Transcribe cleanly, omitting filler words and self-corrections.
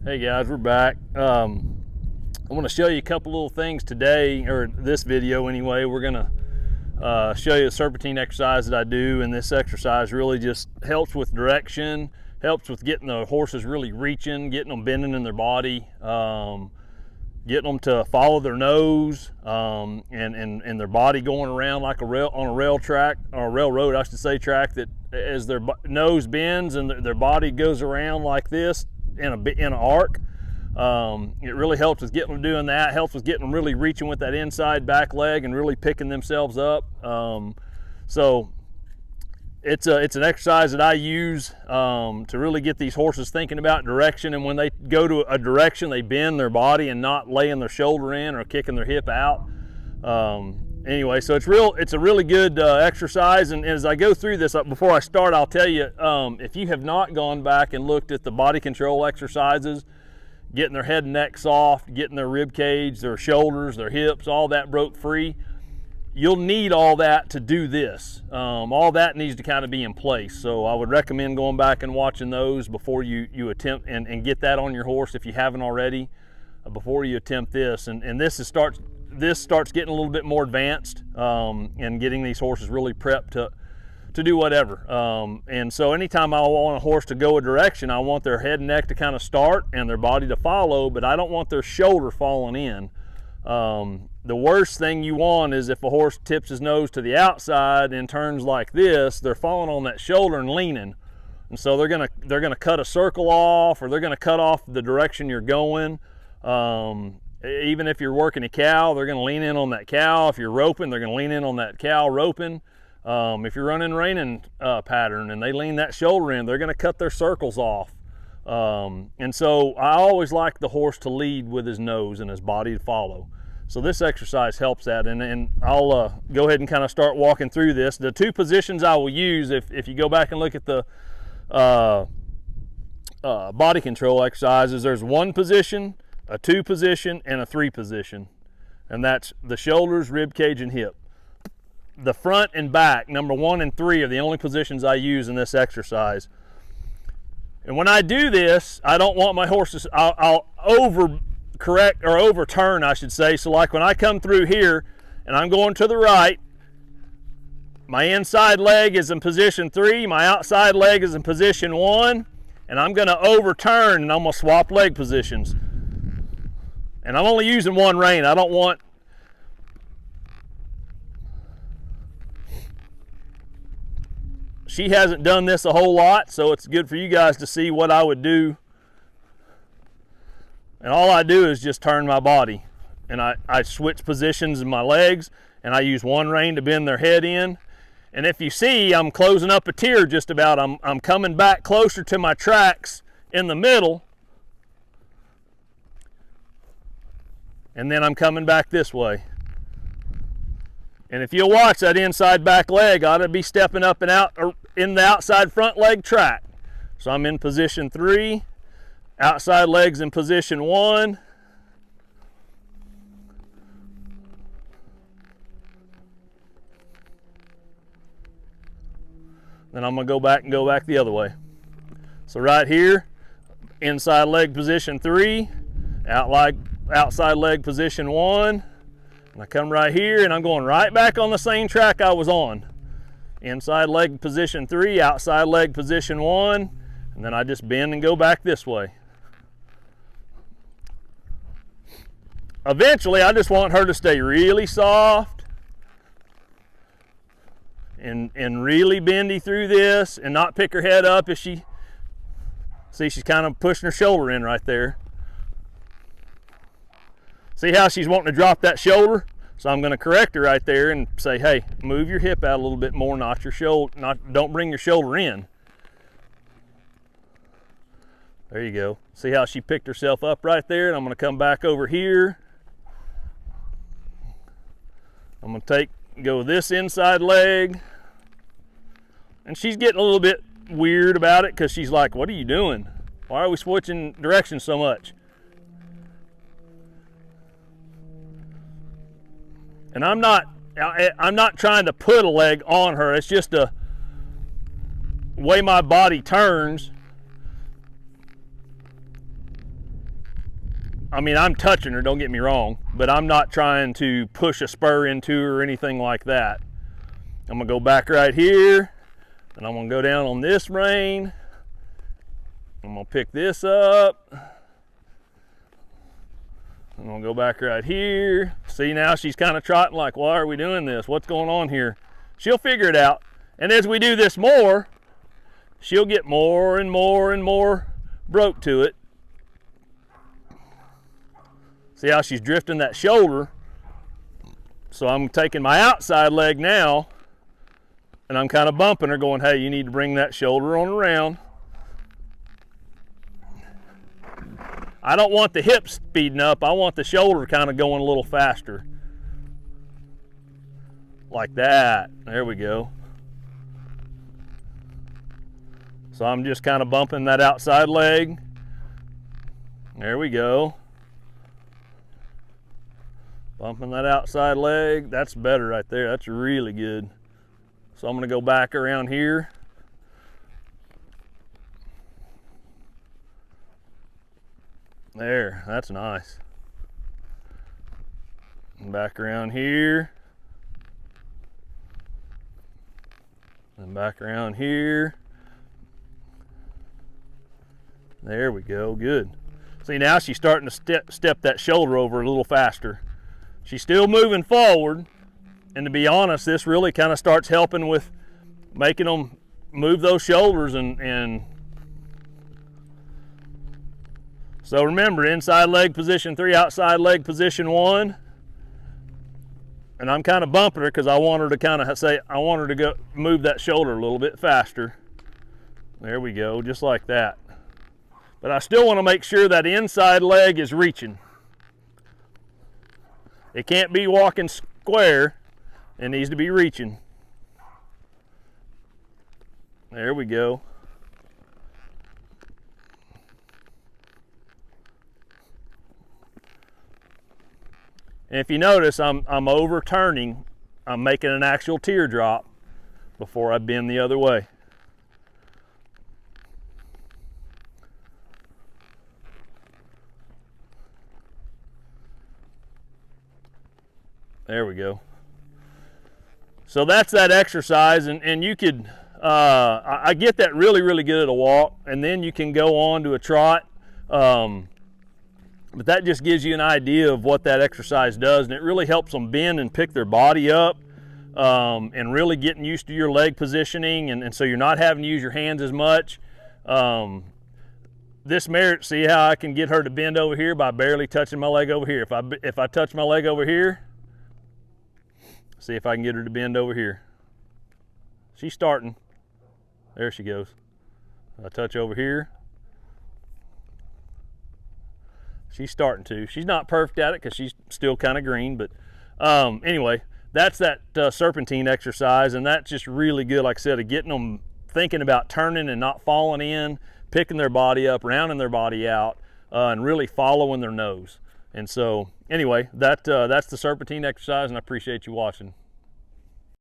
Hey guys, we're back. I want to show you a couple little things today, or this video anyway. We're gonna show you a serpentine exercise that I do, and this exercise really just helps with direction, helps with getting the horses really reaching, getting them bending in their body, getting them to follow their nose, and their body going around like a rail on a rail track, or a railroad, I should say, track, that as their nose bends and their body goes around like this in an arc. It really helps with getting them doing that, helps with getting them really reaching with that inside back leg and really picking themselves up. So it's an exercise that I use to really get these horses thinking about direction, and when they go to a direction, they bend their body and not laying their shoulder in or kicking their hip out. Anyway, so it's a really good exercise, and as I go through this, before I start, I'll tell you, if you have not gone back and looked at the body control exercises, getting their head and neck soft, getting their rib cage, their shoulders, their hips, all that broke free, you'll need all that to do this. All that needs to kind of be in place. So I would recommend going back and watching those before you attempt and get that on your horse if you haven't already, before you attempt this. And this starts getting a little bit more advanced, and getting these horses really prepped to do whatever. And so anytime I want a horse to go a direction, I want their head and neck to kind of start and their body to follow, but I don't want their shoulder falling in. The worst thing you want is if a horse tips his nose to the outside and turns like this, they're falling on that shoulder and leaning. And so they're gonna cut a circle off, or they're gonna cut off the direction you're going. Even if you're working a cow, they're gonna lean in on that cow. If you're roping, they're gonna lean in on that cow roping. If you're running reining pattern and they lean that shoulder in, they're gonna cut their circles off. And so I always like the horse to lead with his nose and his body to follow. So this exercise helps that, and I'll go ahead and kind of start walking through this. The two positions I will use, if you go back and look at the body control exercises, there's one position, a two position, and a three position. And that's the shoulders, rib cage, and hip. The front and back, number 1 and 3, are the only positions I use in this exercise. And when I do this, I don't want my horses, I'll overcorrect, or overturn, I should say. So like when I come through here and I'm going to the right, my inside leg is in position 3, my outside leg is in position 1, and I'm gonna overturn and I'm gonna swap leg positions. And I'm only using one rein. I don't want, she hasn't done this a whole lot, so it's good for you guys to see what I would do. And all I do is just turn my body, and I switch positions in my legs, and I use one rein to bend their head in. And if you see, I'm closing up a tier just about. I'm coming back closer to my tracks in the middle, and then I'm coming back this way. And if you'll watch, that inside back leg ought to be stepping up and out in the outside front leg track. So I'm in position 3, outside legs in position 1. Then I'm gonna go back the other way. So right here, inside leg position 3, outside leg position 1, and I come right here and I'm going right back on the same track I was on. Inside leg position 3, outside leg position 1, and then I just bend and go back this way. Eventually, I just want her to stay really soft and really bendy through this, and not pick her head up if she, see, she's kind of pushing her shoulder in right there. See how she's wanting to drop that shoulder? So I'm going to correct her right there and say, hey, move your hip out a little bit more, not your shoulder, don't bring your shoulder in. There you go. See how she picked herself up right there? And I'm going to come back over here. I'm going to go this inside leg. And she's getting a little bit weird about it, because she's like, what are you doing? Why are we switching directions so much? And I'm not trying to put a leg on her. It's just the way my body turns I mean, I'm touching her, don't get me wrong, but I'm not trying to push a spur into her or anything like that. I'm gonna go back right here, and I'm gonna go down on this rein. I'm gonna pick this up. I'm gonna go back right here. See, now she's kind of trotting like, why are we doing this? What's going on here? She'll figure it out. And as we do this more, she'll get more and more and more broke to it. See how she's drifting that shoulder? So I'm taking my outside leg now, and I'm kind of bumping her, going, hey, you need to bring that shoulder on around. I don't want the hips speeding up. I want the shoulder kind of going a little faster. Like that. There we go. So I'm just kind of bumping that outside leg. There we go. Bumping that outside leg. That's better right there. That's really good. So I'm going to go back around here. There, that's nice. And back around here. And back around here. There we go, good. See, now she's starting to step that shoulder over a little faster. She's still moving forward, and to be honest, this really kind of starts helping with making them move those shoulders. And so remember, inside leg position 3, outside leg position 1. And I'm kind of bumping her because I want her to kind of say, I want her to go move that shoulder a little bit faster. There we go, just like that. But I still want to make sure that inside leg is reaching. It can't be walking square. It needs to be reaching. There we go. And if you notice, I'm overturning. I'm making an actual teardrop before I bend the other way. There we go. So that's that exercise, and you could, I get that really, really good at a walk, and then you can go on to a trot. But that just gives you an idea of what that exercise does, and it really helps them bend and pick their body up, and really getting used to your leg positioning, and so you're not having to use your hands as much. This mare, see how I can get her to bend over here by barely touching my leg over here. If I touch my leg over here, see if I can get her to bend over here. She's starting. There she goes. I touch over here. She's starting to. She's not perfect at it because she's still kind of green, but anyway, that's that serpentine exercise, and that's just really good, like I said, of getting them thinking about turning and not falling in, picking their body up, rounding their body out, and really following their nose. And so anyway, that's the serpentine exercise, and I appreciate you watching.